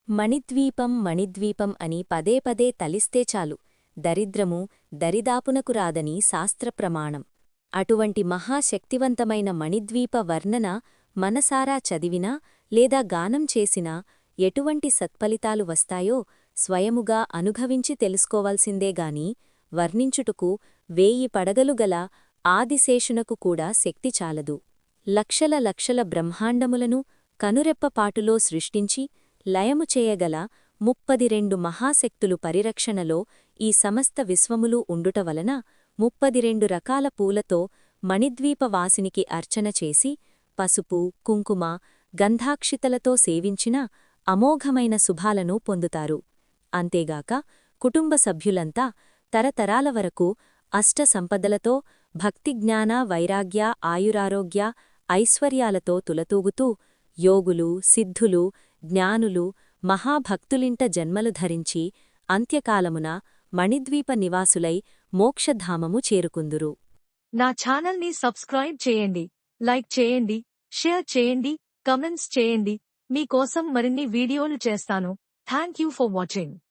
మణిద్వీపం మణిద్వీపం అని పదే పదే తలిస్తే చాలు దరిద్రము దరిదాపునకు రాదని శాస్త్రప్రమాణం. అటువంటి మహాశక్తివంతమైన మణిద్వీప వర్ణన మనసారా చదివినా లేదా గానం చేసినా ఎటువంటి సత్ఫలితాలు వస్తాయో స్వయముగా అనుభవించి తెలుసుకోవాల్సిందేగాని వర్ణించుటకు 1000 పడగలు గల ఆదిశేషునకు కూడా శక్తి చాలదు. లక్షల లక్షల బ్రహ్మాండములను కనురెప్పపాటులో సృష్టించి లయము చేయగల 32 మహాశక్తులు పరిరక్షణలో ఈ సమస్త విశ్వములు ఉండుటవలన 32 రకాల పూలతో మణిద్వీపవాసినికి అర్చన చేసి పసుపు కుంకుమ గంధాక్షితలతో సేవించిన అమోఘమైన శుభాలను పొందుతారు. అంతేగాక కుటుంబ సభ్యులంతా తరతరాల వరకు అష్ట సంపదలతో భక్తిజ్ఞాన వైరాగ్య ఆయురారోగ్య ఐశ్వర్యాలతో తులతూగుతూ యోగులు సిద్ధులు జ్ఞానులు మహాభక్తులింట జన్మలు ధరించి అంత్యకాలమున మణిద్వీప నివాసులై మోక్షధామము చేరుకుందురు. నా ఛానల్ని సబ్స్క్రైబ్ చేయండి, లైక్ చేయండి, షేర్ చేయండి, కమెంట్స్ చేయండి. మీకోసం మరిన్ని వీడియోలు చేస్తాను. Thank you for watching.